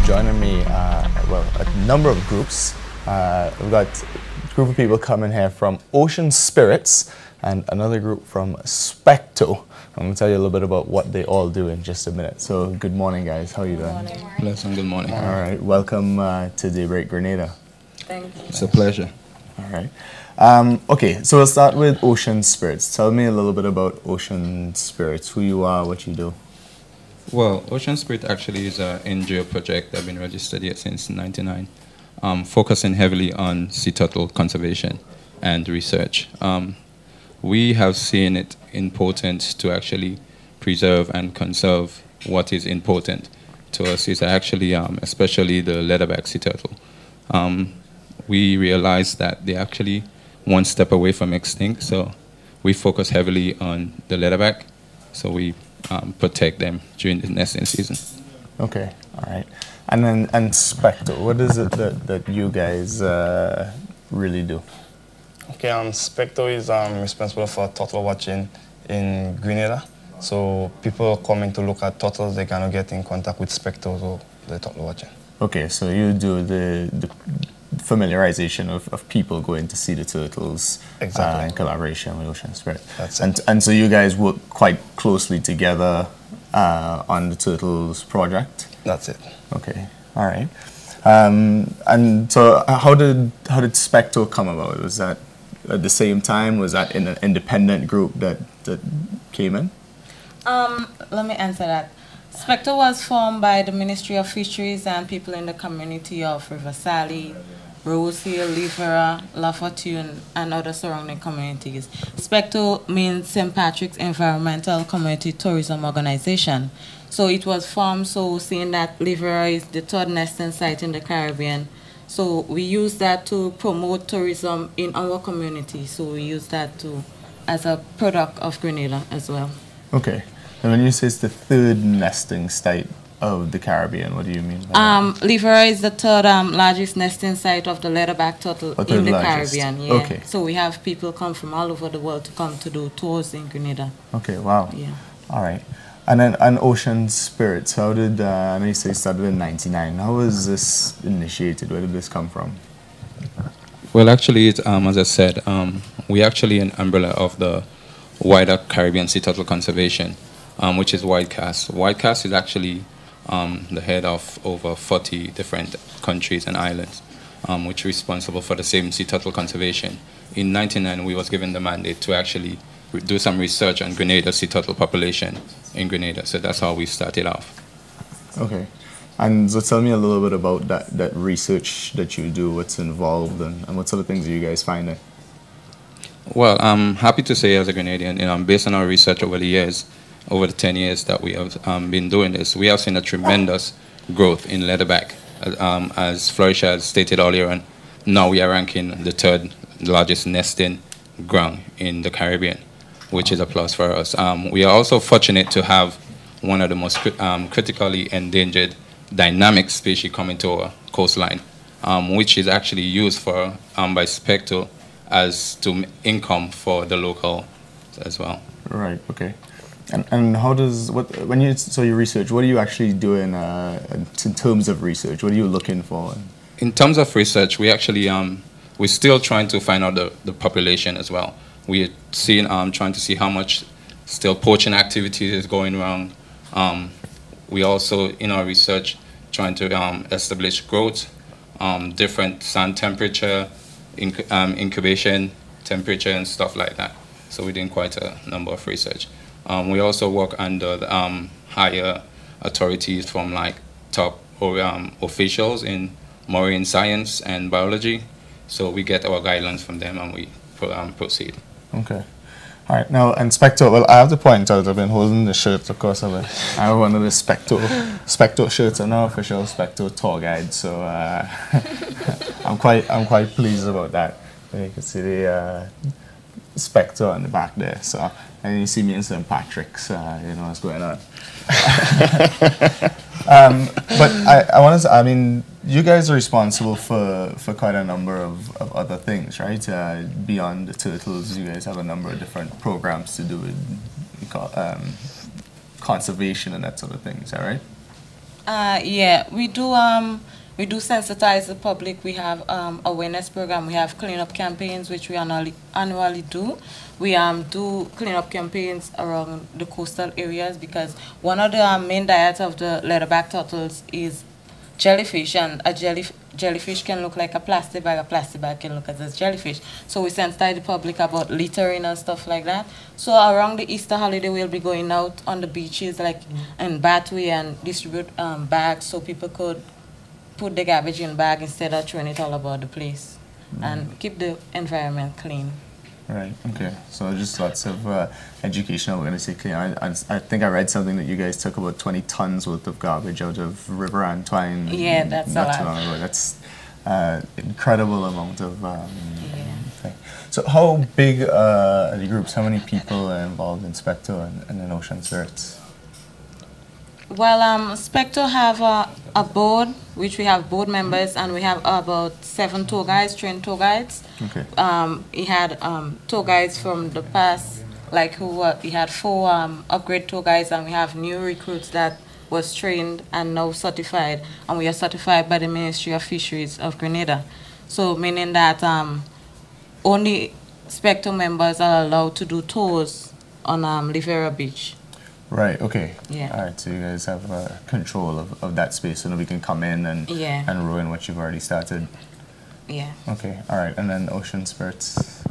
joining me, well, a number of groups. We've got a group of people coming here from Ocean Spirits and another group from Specto. I'm going to tell you a little bit about what they all do in just a minute. So, good morning, guys. How are you doing? Good morning. Pleasant, good morning. All right. Welcome to Daybreak Grenada. Thank you. It's a pleasure. All right. Okay, so we'll start with Ocean Spirits. Tell me a little bit about Ocean Spirits, who you are, what you do. Well, Ocean Spirit actually is an NGO project that has been registered here since '99, focusing heavily on sea turtle conservation and research. We have seen it important to actually preserve and conserve what is important to us is actually, especially the leatherback sea turtle. We realize that they're actually one step away from extinct, so we focus heavily on the leatherback, so we protect them during the nesting season. Okay, all right. And then, Specto, what is it that you guys really do? Okay, Specto is responsible for turtle watching in Grenada. So people coming to look at turtles, they cannot get in contact with Specto, so the turtle watching. Okay, so you do the familiarization of people going to see the turtles. Exactly. In collaboration with Ocean Spirit. That's it. And so you guys work quite closely together on the turtles project? That's it. Okay, all right. And so how did Specto come about? Was that at the same time? Was that in an independent group that came in? Let me answer that. Specto was formed by the Ministry of Fisheries and people in the community of River Sally, Rose Hill, Livera, La Fortune, and other surrounding communities. Specto means St. Patrick's Environmental Community Tourism Organization. So it was formed, so seeing that Livera is the third nesting site in the Caribbean, so we use that to promote tourism in our community. So we use that as a product of Grenada as well. Okay. And when you say it's the third nesting site of the Caribbean, what do you mean by that? Livera is the third largest nesting site of the leatherback turtle in the largest. Caribbean. Yeah. Okay. So we have people come from all over the world to come to do tours in Grenada. Okay, wow. Yeah. All right. And then Ocean Spirits, how did, I know you say it started in '99. How was this initiated? Where did this come from? Well, actually, as I said, we're actually an umbrella of the wider Caribbean sea turtle conservation, which is WIDECAST. WIDECAST is actually the head of over 40 different countries and islands, which is responsible for the same sea turtle conservation. In '99, we was given the mandate to actually do some research on Grenada sea turtle population in Grenada. So that's how we started off. Okay. And so tell me a little bit about that research that you do, what's involved, and what sort of things are you guys finding? Well, I'm happy to say as a Grenadian, based on our research over the years, over the 10 years that we have been doing this, we have seen a tremendous growth in leatherback. As Flourish has stated earlier on, now we are ranking the third largest nesting ground in the Caribbean, which is a plus for us. We are also fortunate to have one of the most critically endangered dynamic species coming to our coastline, which is actually used for by Specto as to income for the local as well. Right, okay. And how does, when you research, what are you actually doing in terms of research? What are you looking for? In terms of research, we actually, we're still trying to find out the population as well. We're seeing, trying to see how much still poaching activity is going wrong. We also, in our research, trying to establish growth, different sand temperature, incubation temperature, and stuff like that. So we're doing quite a number of research. We also work under the, higher authorities from like top officials in marine science and biology. So we get our guidelines from them and we proceed. Okay. All right. Now, and Specto, well, I have to point out, I've been holding the shirts, of course. I have one of the Specto shirts. I'm now official Specto tour guide, so I'm quite pleased about that. You can see the Specto on the back there. So, and you see me in St. Patrick's, you know what's going on. But I want to say, I mean, you guys are responsible for quite a number of other things, right? Beyond the turtles, you guys have a number of different programs to do with conservation and that sort of thing. Is that right? Yeah, we do sensitize the public. We have awareness program. We have cleanup campaigns which we annually do. We do cleanup campaigns around the coastal areas because one of the main diets of the leatherback turtles is jellyfish, and a jellyfish can look like a plastic bag can look as a jellyfish. So we sensitize the public about littering and stuff like that. So around the Easter holiday, we'll be going out on the beaches like in Batway and distribute bags so people could put the garbage in bag instead of throwing it all about the place and keep the environment clean. Right, okay. So just lots of educational, we're going to say clean. I think I read something that you guys took about 20 tons worth of garbage out of River Antoine. Yeah, that's not a too lot. long ago. That's incredible amount of thing. So how big are the groups? How many people are involved in Spectre and in Ocean Spirits? Well, Spectre have a board, which we have board members, and we have about 7 tour guides, trained tour guides. Okay. He had tour guides from the past, like he had 4 upgrade tour guides, and we have new recruits that was trained and now certified, and we are certified by the Ministry of Fisheries of Grenada. So meaning that only Spectre members are allowed to do tours on Livera Beach. Right, okay. Yeah. All right, so you guys have control of that space so that we can come in and ruin what you've already started. Yeah. Okay, all right, and then Ocean Spirits.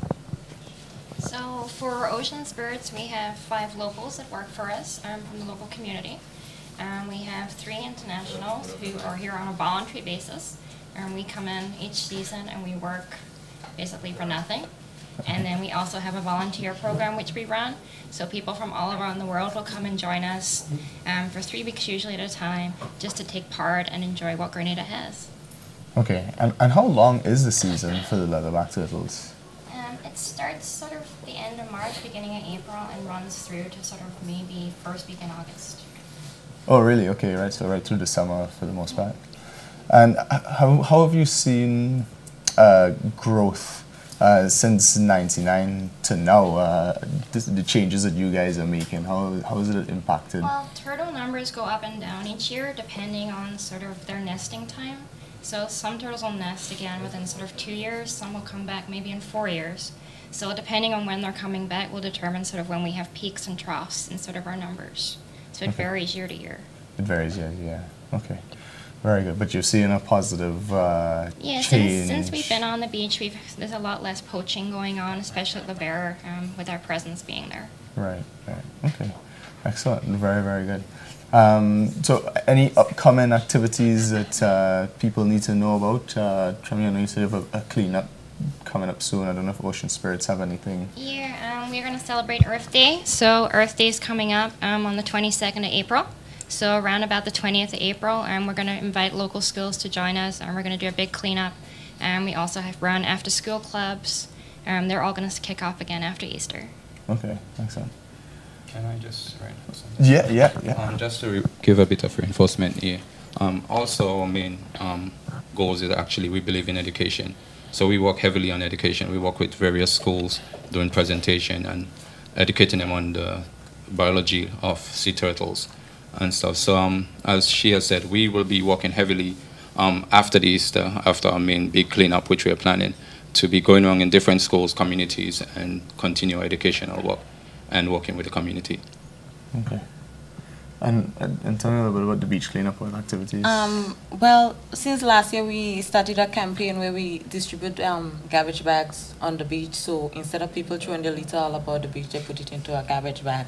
So for Ocean Spirits, we have 5 locals that work for us from the local community. We have 3 internationals who are here on a voluntary basis. We come in each season and we work basically for nothing. And then we also have a volunteer program which we run. So people from all around the world will come and join us for 3 weeks usually at a time just to take part and enjoy what Grenada has. Okay, and how long is the season for the leatherback turtles? It starts sort of the end of March, beginning of April, and runs through to sort of maybe first week in August. Oh, really? Okay, right, so right through the summer for the most part. And how have you seen growth since '99 to now, the changes that you guys are making, how has it impacted? Well, turtle numbers go up and down each year depending on sort of their nesting time. So some turtles will nest again within sort of 2 years, some will come back maybe in 4 years. So depending on when they're coming back will determine sort of when we have peaks and troughs in sort of our numbers. So it varies year to year. It varies, yeah. Okay. Very good, but you're seeing a positive change. Since we've been on the beach, there's a lot less poaching going on, especially at Livera, with our presence being there. Right. Okay. Excellent. Very, very good. So any upcoming activities that people need to know about? I know you said you have a cleanup coming up soon. I don't know if Ocean Spirits have anything. Yeah, we're going to celebrate Earth Day. So Earth Day is coming up on the 22nd of April. So around about the 20th of April, we're going to invite local schools to join us, and we're going to do a big cleanup. We also have run after-school clubs. They're all going to kick off again after Easter. Okay, excellent. Can I just write Yeah. Just to give a bit of reinforcement here. Also, our main goals is actually we believe in education. So we work heavily on education. We work with various schools doing presentation and educating them on the biology of sea turtles and stuff. So as she has said, we will be working heavily after the Easter, after our main big cleanup, which we are planning, to be going around in different schools, communities, and continue our educational work and working with the community. Okay. And tell me a little bit about the beach cleanup and activities. Well, since last year we started a campaign where we distribute garbage bags on the beach. So instead of people throwing the litter all about the beach, they put it into a garbage bag.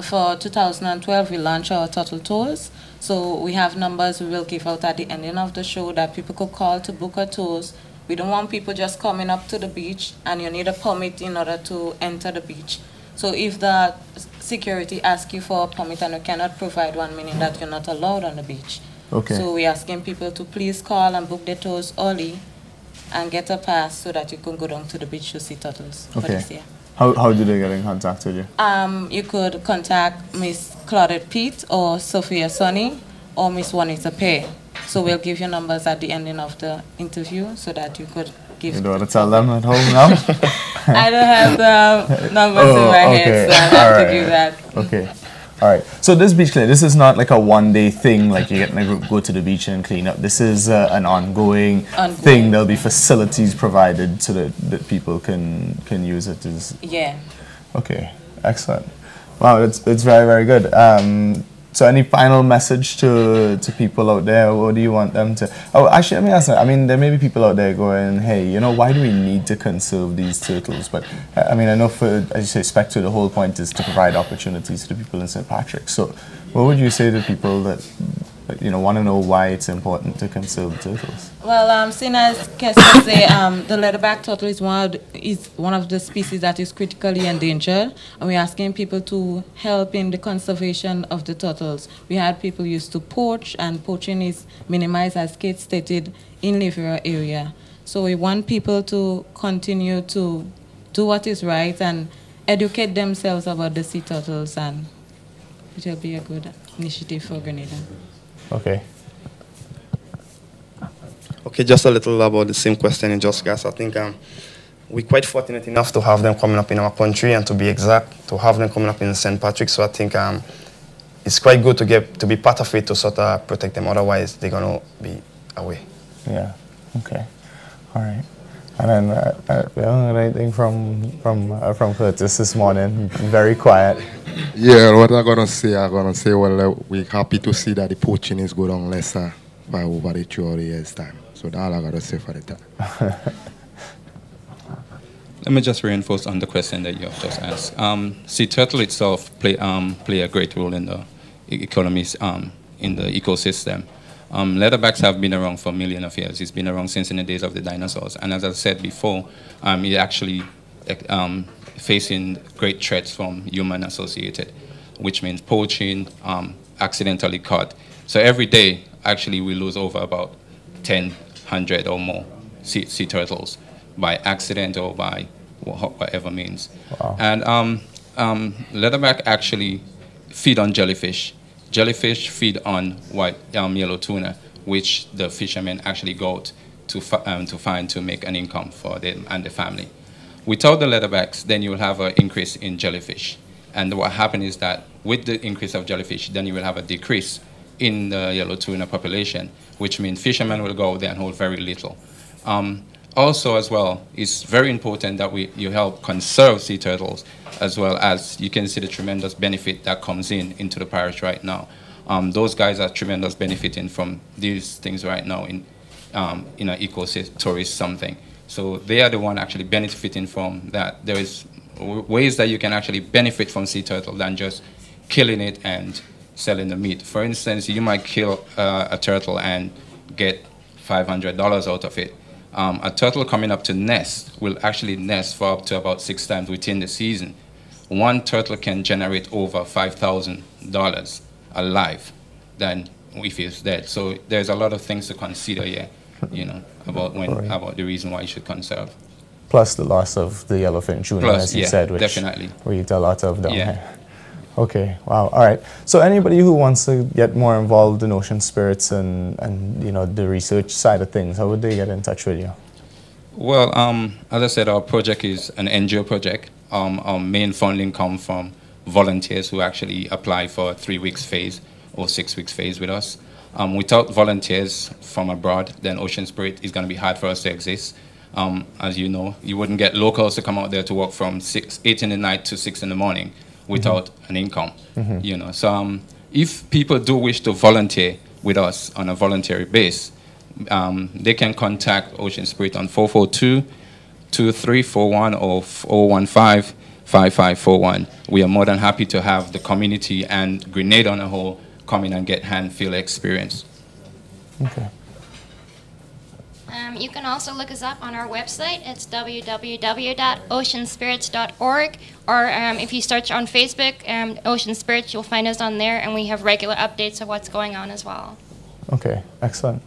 For 2012, we launched our turtle tours. So we have numbers we will give out at the ending of the show that people could call to book our tours. We don't want people just coming up to the beach, and you need a permit in order to enter the beach. So if the security asks you for a permit and you cannot provide one, meaning that you're not allowed on the beach. Okay. So we're asking people to please call and book their tours early and get a pass so that you can go down to the beach to see turtles for this year. How do they get in contact with you? You could contact Miss Claudette Pete or Sophia Sonny or Miss Juanita Pay. So we'll give you numbers at the ending of the interview so that you could give. You don't want to tell them at home now? I don't have the numbers in my head, so I'll have to give that. Okay. All right. So this beach clean, this is not like a one-day thing, like you're getting a group go to the beach and clean up. This is an ongoing thing. There'll be facilities provided so that people can use it. Yeah. Okay. Excellent. Wow, it's very, very good. So any final message to people out there? What do you want them to... Oh, actually, let me ask that. I mean, there may be people out there going, hey, you know, why do we need to conserve these turtles? But, I mean, I know for, as you say, Spectre, the whole point is to provide opportunities to the people in St. Patrick's. So what would you say to people that, you know, want to know why it's important to conserve turtles? Well, seeing as Kester say, the leatherback turtle is one of the species that is critically endangered, and we're asking people to help in the conservation of the turtles. We had people used to poach, and poaching is minimized, as Kate stated, in Livera area. So we want people to continue to do what is right and educate themselves about the sea turtles, and it will be a good initiative for Grenada. Okay. Okay, just a little about the same question in Just Gas. I think we're quite fortunate enough to have them coming up in our country, and to be exact, to have them coming up in St. Patrick's. So I think it's quite good to be part of it to sort of protect them. Otherwise, they're going to be away. Yeah. Okay. All right. And then anything from Curtis this morning? Very quiet. Yeah, what I'm gonna say, well, we're happy to see that the poaching is going on lesser by over the 2 years' time. So that's all I gotta say for the time. Let me just reinforce on the question that you have just asked. Sea turtle itself play a great role in the economies, in the ecosystem. Leatherbacks have been around for millions of years. It's been around since in the days of the dinosaurs. And as I said before, it actually facing great threats from human-associated, which means poaching, accidentally caught. So every day, actually, we lose over about 100 or more sea turtles by accident or by whatever means. Wow. And leatherback actually feed on jellyfish. Jellyfish feed on white yellow tuna, which the fishermen actually go out to find to make an income for them and the family. Without the leatherbacks, then you will have an increase in jellyfish. And what happens is that with the increase of jellyfish, then you will have a decrease in the yellow tuna population, which means fishermen will go out there and hold very little. Also, as well, it's very important that you help conserve sea turtles, as well as you can see the tremendous benefit that comes into the parish right now. Those guys are tremendous benefiting from these things right now in an ecotourism something. So they are the one actually benefiting from that. There is ways that you can actually benefit from sea turtle than just killing it and selling the meat. For instance, you might kill a turtle and get $500 out of it. A turtle coming up to nest will actually nest for up to about 6 times within the season. One turtle can generate over $5,000 alive than if it's dead. So there's a lot of things to consider here, you know, about the reason why you should conserve. Plus the loss of the yellowfin tuna, as you said, which definitely. we eat a lot of down here. Okay, wow, all right. So anybody who wants to get more involved in ocean spirits and you know, the research side of things, how would they get in touch with you? Well, as I said, our project is an NGO project. Our main funding comes from volunteers who actually apply for a 3 weeks phase or 6 weeks phase with us. Without volunteers from abroad, then Ocean Spirit is going to be hard for us to exist. As you know, you wouldn't get locals to come out there to work from 8 in the night to 6 in the morning without an income. You know, so if people do wish to volunteer with us on a voluntary base, they can contact Ocean Spirit on 442-2341 or 015-5541. We are more than happy to have the community and Grenada on a whole come in and get hand-feel experience. Okay. You can also look us up on our website. It's www.oceanspirits.org, or if you search on Facebook, Ocean Spirits, you'll find us on there, and we have regular updates of what's going on as well. Okay, excellent.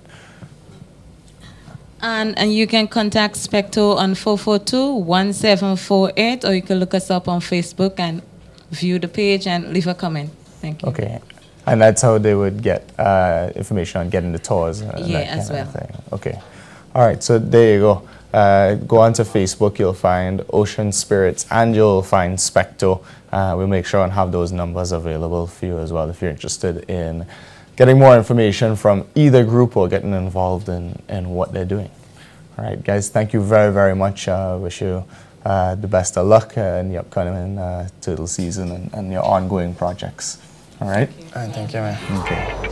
And you can contact Specto on 442-1748, or you can look us up on Facebook and view the page and leave a comment. Thank you. Okay. And that's how they would get information on getting the tours. Yeah, as well. Okay. All right, so there you go. go onto Facebook, you'll find Ocean Spirits and you'll find Specto. We'll make sure and have those numbers available for you as well if you're interested in getting more information from either group or getting involved in what they're doing. All right, guys, thank you very, very much. Wish you the best of luck in the upcoming turtle season and your ongoing projects. All right? Thank you, man. Okay.